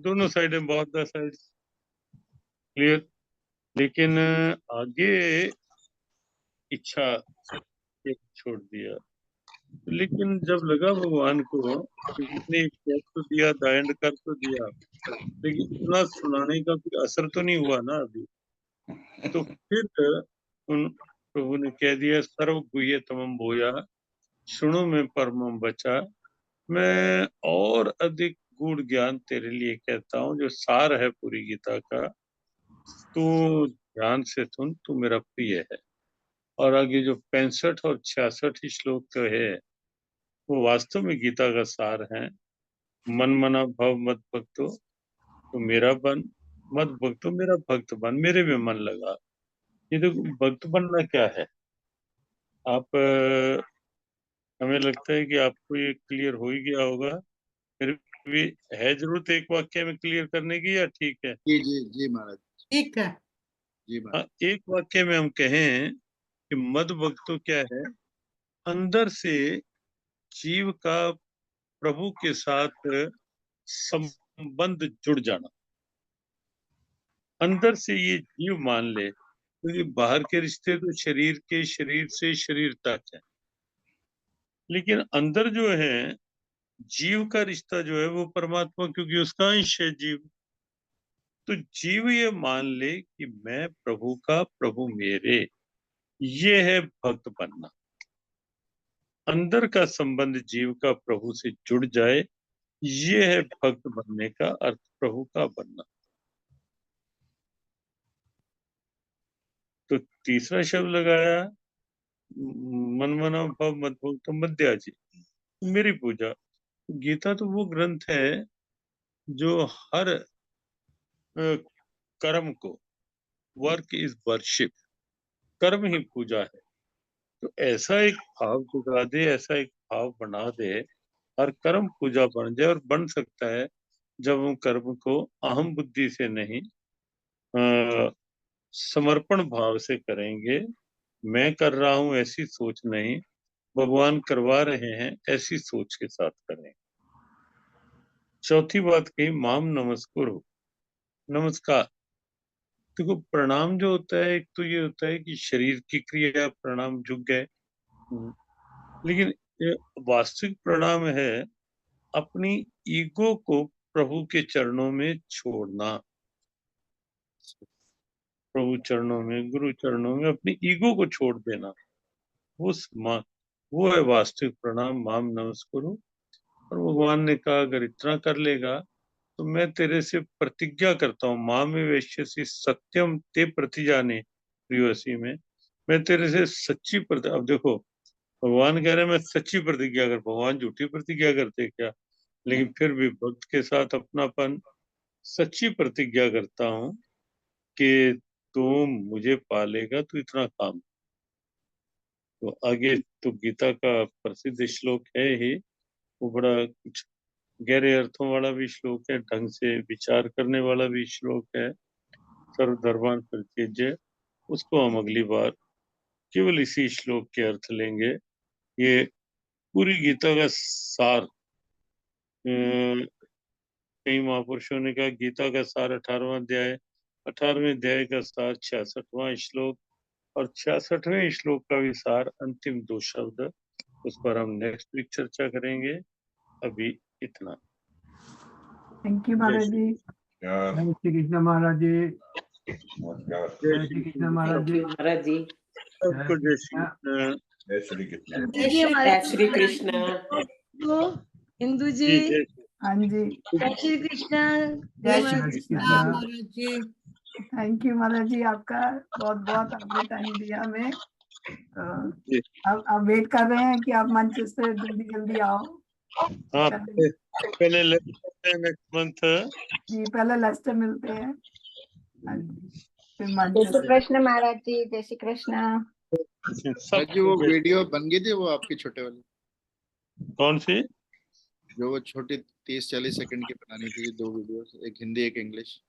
दोनों साइडें बहुत द साइड क्लियर, लेकिन आगे इच्छा छोड़ दिया। लेकिन जब लगा भगवान को इतने कह तो दिया, दायंड कर तो दिया, लेकिन इतना सुनाने का कोई असर तो नहीं हुआ ना अभी। तो फिर उन प्रभु ने कह दिया सर्व गुह्य तमम भूया सुनो में परमम बचा। मैं और अधिक गूढ़ ज्ञान तेरे लिए कहता हूँ, जो सार है पूरी गीता का, तू ध्यान से सुन, तू मेरा प्रिय है। और आगे जो 65 और 66 श्लोक तो है, वो वास्तव में गीता का सार है। मन मना भव मत भक्तो, तो मेरा बन, मत भक्तो मेरा भक्त बन, मेरे में मन लगा। ये देखो भक्त बनना क्या है। आप हमें लगता है कि आपको ये क्लियर हो ही गया होगा, फिर भी है जरूरत एक वाक्य में क्लियर करने की, या ठीक है? जी जी जी महाराज, ठीक है। जी हाँ, महाराज। एक वाक्य में हम कहें कि मद भक्तो क्या है, अंदर से जीव का प्रभु के साथ संबंध जुड़ जाना। अंदर से ये जीव मान ले, क्योंकि बाहर के रिश्ते तो शरीर के, शरीर से शरीर तक है, लेकिन अंदर जो है जीव का रिश्ता जो है वो परमात्मा, क्योंकि उसका अंश है जीव। तो जीव ये मान ले कि मैं प्रभु का, प्रभु मेरे, ये है भक्त बनना। अंदर का संबंध जीव का प्रभु से जुड़ जाए, ये है भक्त बनने का अर्थ, प्रभु का बनना। तो तीसरा शब्द लगाया मन मना भव मत भव, तो मध्या जी मेरी पूजा। गीता तो वो ग्रंथ है जो हर कर्म को, वर्क इज वर्शिप, कर्म ही पूजा है। तो ऐसा एक भाव जुगा दे, ऐसा एक भाव बना दे, हर कर्म पूजा बन जाए। और बन सकता है जब हम कर्म को अहम बुद्धि से नहीं, समर्पण भाव से करेंगे। मैं कर रहा हूं ऐसी सोच नहीं, भगवान करवा रहे हैं ऐसी सोच के साथ करें। चौथी बात कही माम नमस्कुरु, नमस्कार। देखो प्रणाम जो होता है, एक तो ये होता है कि शरीर की क्रिया, प्रणाम झुक गए, लेकिन ये वास्तविक प्रणाम है अपनी ईगो को प्रभु के चरणों में छोड़ना। प्रभु चरणों में, गुरु चरणों में अपनी ईगो को छोड़ देना, वो है वास्तविक प्रणाम, माम नमस्कुरु। और भगवान ने कहा अगर इतना कर लेगा तो मैं तेरे से प्रतिज्ञा करता हूँ, माँ में वैश्यसी सत्यम ते प्रतिजाने प्रियसी में, मैं तेरे से सच्ची प्रतिज्ञा। अब देखो भगवान कह रहे हैं मैं सच्ची प्रतिज्ञा कर, भगवान झूठी प्रतिज्ञा करते क्या? लेकिन फिर भी भक्त के साथ अपनापन, सच्ची प्रतिज्ञा करता हूँ कि तू मुझे पालेगा, तू इतना काम। तो आगे तो गीता का प्रसिद्ध श्लोक है ही, वो बड़ा कुछ गहरे अर्थों वाला भी श्लोक है, ढंग से विचार करने वाला भी श्लोक है। सर्वधर्मान परित्यज्य, उसको हम अगली बार केवल इसी श्लोक के अर्थ लेंगे। ये पूरी गीता का सार, कई महापुरुषों ने कहा गीता का सार 18वां अध्याय, 18वें अध्याय का सार 66वां श्लोक, और 66वें श्लोक का भी सार अंतिम 2 शब्द, उस पर हम नेक्स्ट वीक चर्चा करेंगे। अभी इतना। थैंक यू महाराज जी। नमस्कार। श्री कृष्ण महाराज जी। नमस्कार। जय श्री कृष्ण महाराज जी। महाराज जी, सबको जय श्री कृष्ण। जय श्री कृष्ण। जय श्री कृष्ण। इंदु जी, जी जय श्री- हाँ जी, जय श्री कृष्ण। जय जय श्री श्री कृष्ण। कृष्ण महाराज जी। थैंक यू महाराज जी, आपका बहुत बहुत आपने टाइम दिया हमें। तो जी। अब वेट कर रहे हैं कि आप मंच से जल्दी जल्दी आओ। हाँ, पहले नेक्स्ट मंथ। जी पहले लेस्टर मिलते हैं। हाँ जी, फिर मंच जय श्री से। कृष्ण महाराज जी, जय श्री कृष्ण। महाराज जी वो वीडियो बन गई थी वो आपकी छोटे वाली, कौन सी? जो वो छोटी 30-40 सेकंड की बनानी थी, 2 वीडियोस, एक हिंदी एक इंग्लिश।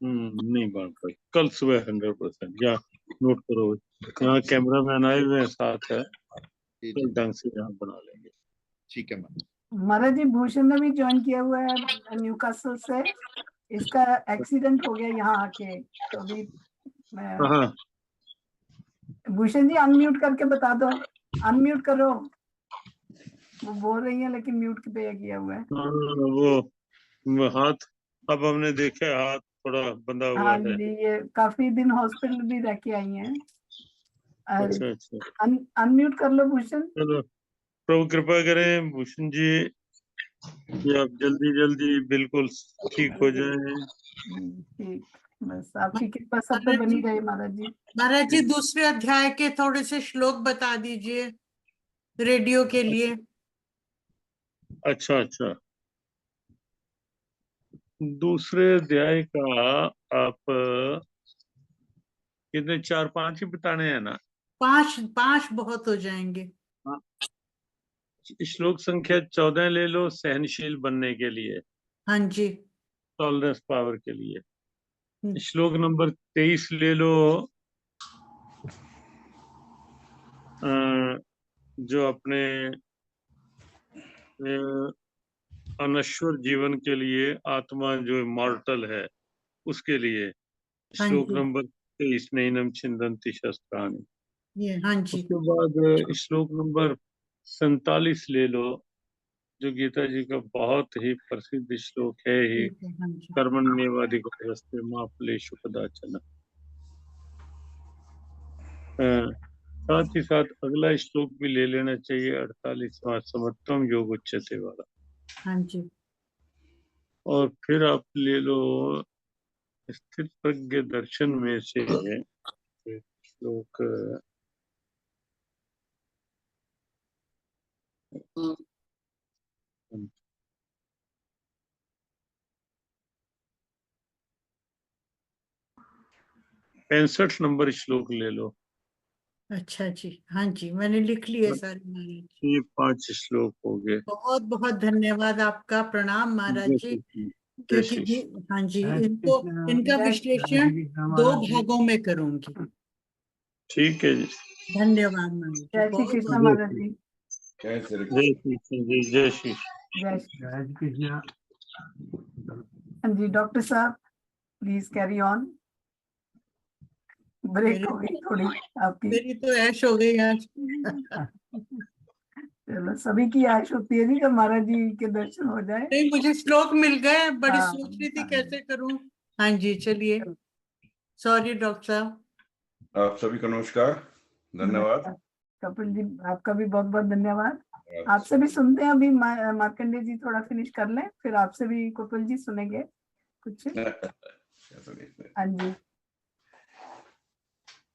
नहीं बन पाई। कल सुबह 100%, या नोट करो, यहाँ कैमरा मैन आए हुए हैं साथ है, जी कल जी ढंग से यहाँ बना लेंगे। ठीक है महाराज। महाराज जी भूषण ने भी ज्वाइन किया हुआ है न्यूकासल से। इसका एक्सीडेंट हो गया यहाँ आके, तो अभी मैं हाँ भूषण जी अनम्यूट करके बता दो, अनम्यूट करो। वो बोल रही है लेकिन म्यूट पे किया हुआ है। वो हाथ, अब हमने देखा है हाथ थोड़ा बंधा हुआ हाँ है। जी, ये काफी दिन हॉस्पिटल भी रह के आई हैं। अच्छा अच्छा, अनम्यूट कर लो भूषण। चलो प्रभु कृपा करें, भूषण जी कि आप जल्दी जल्दी बिल्कुल ठीक हो जाएं। ठीक, बस आपकी कृपा सब पे बनी रहे महाराज जी। महाराज जी दूसरे अध्याय के थोड़े से श्लोक बता दीजिए रेडियो के लिए। अच्छा अच्छा, दूसरे अध्याय का आप कितने, 4-5 ही बताने हैं ना? 5 बहुत हो जाएंगे। हाँ। श्लोक संख्या 14 ले लो, सहनशील बनने के लिए, हाँ जी। टॉलरेंस पावर के लिए। श्लोक नंबर 23 ले लो, जो अपने अनश्वर जीवन के लिए, आत्मा जो मॉर्टल है उसके लिए। हाँ श्लोक जी। नंबर 23, नैनम छिन्दन्ति शस्त्राणि। ये हाँ जी। उसके बाद श्लोक नंबर 47 ले लो, जो गीता जी का बहुत ही प्रसिद्ध श्लोक है ही, ठीक है, हाँ जी। कर्मण्येवाधिकारस्ते मा फलेषु कदाचन। साथ ही साथ अगला श्लोक भी ले लेना चाहिए, 48वां, समत्वम योग उच्यते वाला। हाँ जी। और फिर आप ले लो स्थित प्रज्ञ दर्शन में से श्लोक 65 नंबर श्लोक ले लो। अच्छा जी, हाँ जी, मैंने लिख लिए सारे महाराज। ये 5 श्लोक हो गए। बहुत बहुत धन्यवाद आपका, प्रणाम महाराज जय जी। श्री कृष्ण, जय क्योंकि श्री कृष्ण। हाँ जी, जय श्री इनको कृष्ण। इनका जय विश्लेषण 2 भागों में करूंगी। ठीक है जी, धन्यवाद महाराज जी, जय श्री बहुत कृष्ण बहुत महाराज जी। जय श्री जय श्री कृष्ण जी, जय श्री जय श्री जय श्री कृष्ण। हाँ जी, डॉक्टर साहब प्लीज कैरी ऑन। ब्रेक हो गई थोड़ी आपकी। मेरी तो ऐश हो गई आज। चलो, सभी की आश होती है जी जब महाराज जी के दर्शन हो जाए। नहीं, मुझे श्लोक मिल गए, बड़ी हाँ, सोच रही थी हाँ। कैसे करूं। हाँ जी, चलिए। सॉरी डॉक्टर साहब। आप सभी को नमस्कार, धन्यवाद। कपिल जी आपका भी बहुत बहुत धन्यवाद। आपसे भी सुनते हैं अभी, मार्कंडे जी थोड़ा फिनिश कर लें, फिर आपसे भी कपिल जी सुनेंगे कुछ। हाँ जी,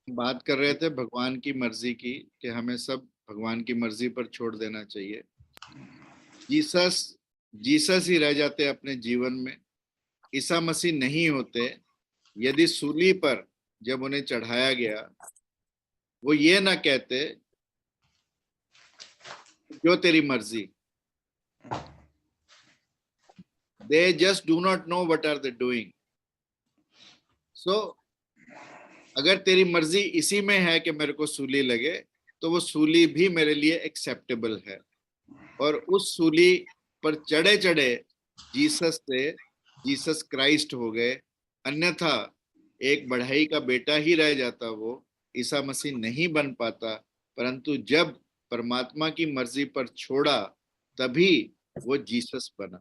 बात कर रहे थे भगवान की मर्जी की, कि हमें सब भगवान की मर्जी पर छोड़ देना चाहिए। जीसस ही रह जाते अपने जीवन में, ईसा मसीह नहीं होते। यदि सूली पर जब उन्हें चढ़ाया गया, वो ये ना कहते जो तेरी मर्जी। They just do not know what are they doing. So अगर तेरी मर्जी इसी में है कि मेरे को सूली लगे, तो वो सूली भी मेरे लिए एक्सेप्टेबल है। और उस सूली पर चढ़े चढ़े जीसस क्राइस्ट हो गए। अन्यथा एक बढ़ई का बेटा ही रह जाता, वो ईसा मसीह नहीं बन पाता। परंतु जब परमात्मा की मर्जी पर छोड़ा, तभी वो जीसस बना।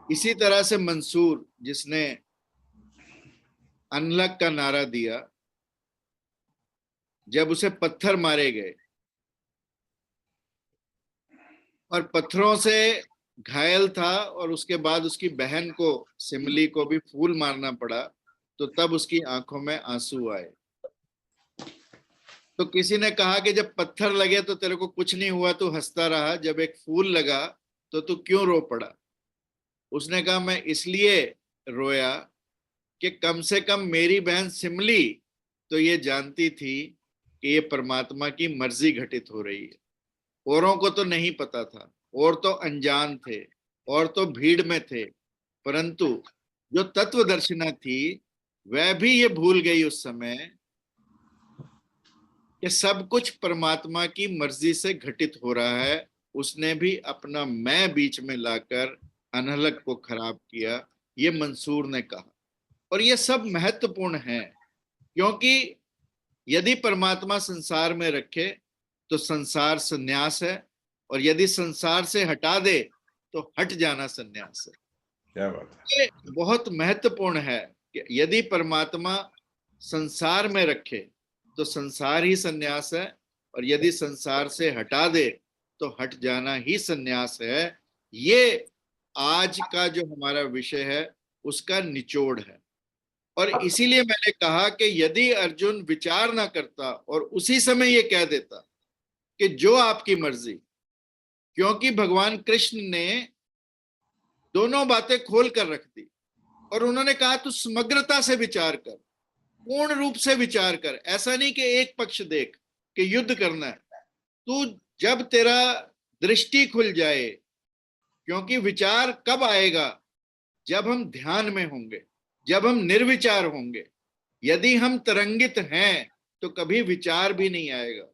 इसी तरह से मंसूर, जिसने अनलक का नारा दिया, जब उसे पत्थर मारे गए और पत्थरों से घायल था, और उसके बाद उसकी बहन को, सिमली को भी फूल मारना पड़ा, तो तब उसकी आंखों में आंसू आए। तो किसी ने कहा कि जब पत्थर लगे तो तेरे को कुछ नहीं हुआ, तू हंसता रहा, जब एक फूल लगा तो तू क्यों रो पड़ा? उसने कहा, मैं इसलिए रोया कि कम से कम मेरी बहन सिमली तो ये जानती थी कि ये परमात्मा की मर्जी घटित हो रही है। औरों को तो नहीं पता था, और तो अनजान थे, और तो भीड़ में थे। परंतु जो तत्वदर्शिना थी, वह भी ये भूल गई उस समय कि सब कुछ परमात्मा की मर्जी से घटित हो रहा है। उसने भी अपना मैं बीच में लाकर अनहलक को खराब किया, ये मंसूर ने कहा। और ये सब महत्वपूर्ण है, क्योंकि यदि परमात्मा संसार में रखे तो संसार संन्यास है, और यदि संसार से हटा दे तो हट जाना संन्यास है। क्या बात है। ये बहुत महत्वपूर्ण है कि यदि परमात्मा संसार में रखे तो संसार ही संन्यास है, और यदि संसार से हटा दे तो हट जाना ही संन्यास है। ये आज का जो हमारा विषय है उसका निचोड़ है। और इसीलिए मैंने कहा कि यदि अर्जुन विचार ना करता और उसी समय ये कह देता कि जो आपकी मर्जी, क्योंकि भगवान कृष्ण ने दोनों बातें खोल कर रख दी और उन्होंने कहा तू समग्रता से विचार कर, पूर्ण रूप से विचार कर। ऐसा नहीं कि एक पक्ष देख कि युद्ध करना है। तू जब तेरा दृष्टि खुल जाए, क्योंकि विचार कब आएगा? जब हम ध्यान में होंगे, जब हम निर्विचार होंगे। यदि हम तरंगित हैं तो कभी विचार भी नहीं आएगा।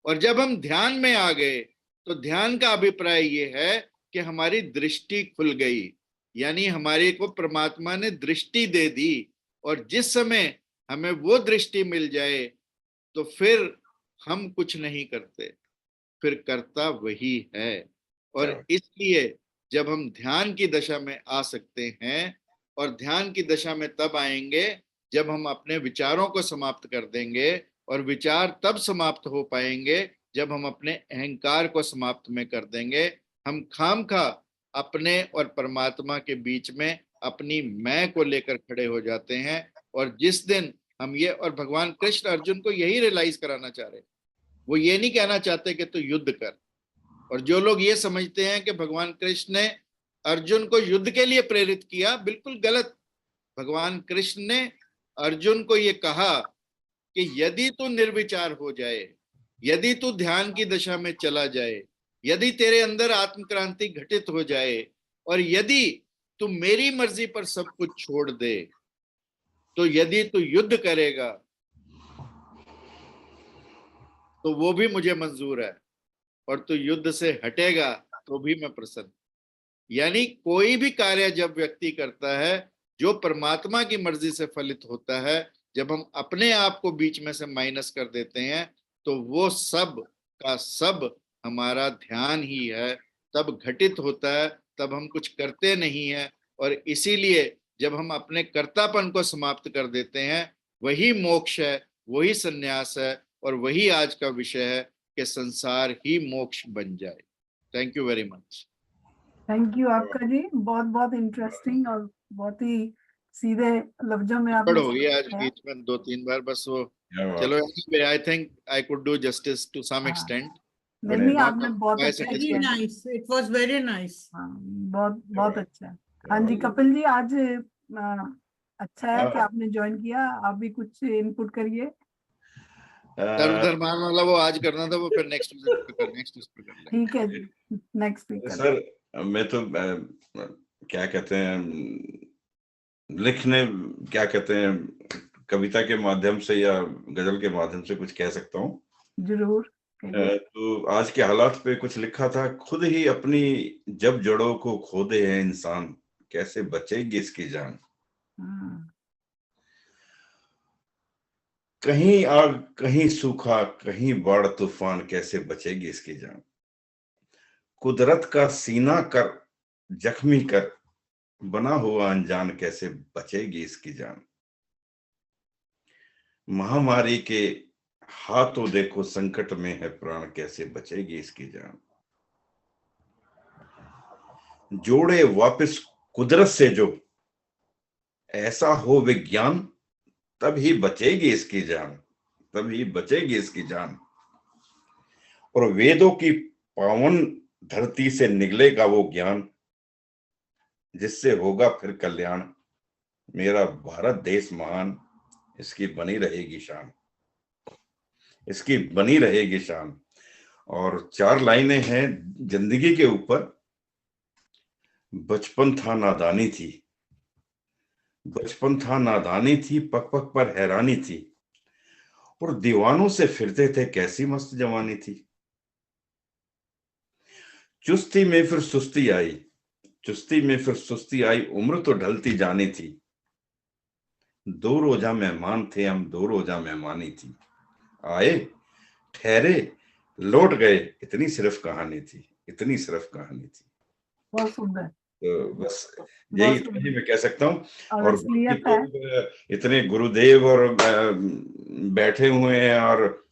और जब हम ध्यान में आ गए तो ध्यान का अभिप्राय ये है कि हमारी दृष्टि खुल गई, यानी हमारे को परमात्मा ने दृष्टि दे दी। और जिस समय हमें वो दृष्टि मिल जाए तो फिर हम कुछ नहीं करते, फिर करता वही है। और इसलिए जब हम ध्यान की दशा में आ सकते हैं, और ध्यान की दशा में तब आएंगे जब हम अपने विचारों को समाप्त कर देंगे, और विचार तब समाप्त हो पाएंगे जब हम अपने अहंकार को समाप्त में कर देंगे। हम खामखा अपने और परमात्मा के बीच में अपनी मैं को लेकर खड़े हो जाते हैं। और जिस दिन हम ये, और भगवान कृष्ण अर्जुन को यही रियलाइज कराना चाह रहे, वो ये नहीं कहना चाहते कि तू युद्ध कर। और जो लोग ये समझते हैं कि भगवान कृष्ण ने अर्जुन को युद्ध के लिए प्रेरित किया, बिल्कुल गलत। भगवान कृष्ण ने अर्जुन को ये कहा कि यदि तू निर्विचार हो जाए, यदि तू ध्यान की दशा में चला जाए, यदि तेरे अंदर आत्मक्रांति घटित हो जाए, और यदि तू मेरी मर्जी पर सब कुछ छोड़ दे, तो यदि तू युद्ध करेगा तो वो भी मुझे मंजूर है, और तू युद्ध से हटेगा तो भी मैं प्रसन्न। यानी कोई भी कार्य जब व्यक्ति करता है जो परमात्मा की मर्जी से फलित होता है, जब हम अपने आप को बीच में से माइनस कर देते हैं, तो वो सब का सब हमारा ध्यान ही है, तब घटित होता है, तब हम कुछ करते नहीं हैं। और इसीलिए जब हम अपने कर्तापन को समाप्त कर देते हैं, वही मोक्ष है, वही संन्यास है, और वही आज का विषय है कि संसार ही मोक्ष बन जाए। Thank you very much. Thank you आपका जी, बहुत बहुत इंटरेस्टिंग और बहुत ही सीधे लफ्जों में हो आपने गया आज बीच में 2-3 बार बस वो, चलो I think I could do justice to some extent. नहीं, आपने बहुत अच्छा वेरी किया। Nice, it was very nice. बहुत बहुत अच्छा। हाँ जी कपिल जी, आज अच्छा है कि आपने ज्वाइन किया। आप भी कुछ इनपुट करिए। सर्वधर्मान वाला वो आज करना था, वो फिर नेक्स्ट पे कर लेंगे। ठीक है जी, नेक्स्ट वीक सर मैं तो क्या कहते हैं, लिखने क्या कहते हैं, कविता के माध्यम से या गजल के माध्यम से कुछ कह सकता हूँ जरूर। तो आज के हालात पे कुछ लिखा था, खुद ही अपनी जब जड़ों को खो दे है इंसान, कैसे बचेगी इसकी जान। कहीं आग कहीं सूखा कहीं बाढ़ तूफान, कैसे बचेगी इसकी जान। कुदरत का सीना कर जख्मी कर, बना हुआ अनजान, कैसे बचेगी इसकी जान। महामारी के हाथों देखो संकट में है प्राण, कैसे बचेगी इसकी जान। जोड़े वापस कुदरत से जो, ऐसा हो विज्ञान, तभी बचेगी इसकी जान, तभी बचेगी इसकी जान। और वेदों की पावन धरती से निकलेगा वो ज्ञान, जिससे होगा फिर कल्याण। मेरा भारत देश महान, इसकी बनी रहेगी शान, इसकी बनी रहेगी शान। और 4 लाइनें हैं जिंदगी के ऊपर। बचपन था नादानी थी, बचपन था नादानी थी, पग पग पर हैरानी थी, और दीवानों से फिरते थे कैसी मस्त जवानी थी। चुस्ती में फिर सुस्ती आई, चुस्ती में फिर सुस्ती आई, उम्र तो ढलती जानी थी। 2 रोजा मेहमान थे हम, 2 रोजा मेहमानी थी। आए ठहरे लौट गए, इतनी सिर्फ कहानी थी, इतनी सिर्फ कहानी थी। बहुत सुंदर। तो बस यही मैं कह सकता हूँ। और तो इतने गुरुदेव और बैठे हुए हैं, और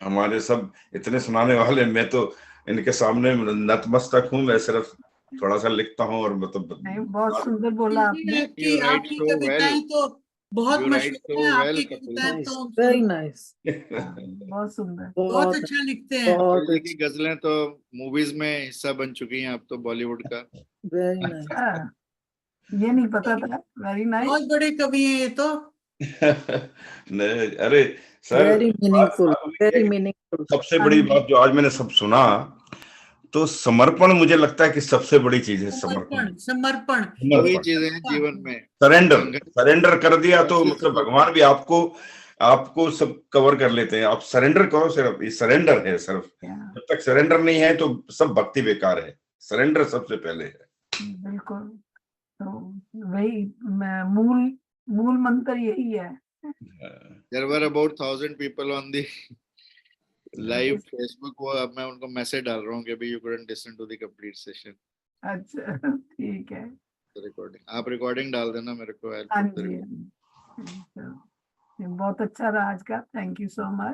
हमारे सब इतने सुनाने वाले, मैं तो इनके सामने नतमस्तक हूँ। मैं सिर्फ थोड़ा सा लिखता हूँ और मतलब नहीं, बहुत सुंदर बोला आपने। आपकी You write आपकी so कविताएं well. तो बहुत You write मशहूर so हैं, well, आपकी Kapil. कविताएं तो वेरी नाइस, बहुत सुंदर। बहुत बहुत अच्छा लिखते हैं। बहुत कपिल जी की गजलें तो मूवीज में हिस्सा बन चुकी हैं अब तो बॉलीवुड का। Very nice. हाँ, ये नहीं पता था। Very nice. बहुत बड़े कवि हैं ये तो। नहीं, अरे सर, वेरी मीनिंगफुल, बात ये है वेरी कि मीनिंगफुल। सबसे बड़ी बात जो आज मैंने सब सुना, तो समर्पण मुझे लगता है कि सबसे बड़ी चीज है। समर्पण, समर्पण वही ये चीजें हैं जीवन में। सरेंडर, संघर्ष सरेंडर कर दिया तो सबसे मतलब सफलता भगवान भी आपको आपको सब कवर कर लेते हैं। आप सरेंडर करो, सिर्फ ये सरेंडर है सिर्फ। जब तक सरेंडर नहीं है तो सब भक्ति बेकार है। सरेंडर सबसे पहले है। बिल्कुल, तो वही मूल मूल मंत्र यही है। There were about 1,000 people on the live Facebook. वो अब मैं उनको मैसेज डाल रहा हूँ कि भाई you couldn't listen to the complete session. अच्छा, ठीक है। रिकॉर्डिंग, आप रिकॉर्डिंग डाल देना मेरे को। हाँ जी, बहुत अच्छा रहा आज का। Thank you so much.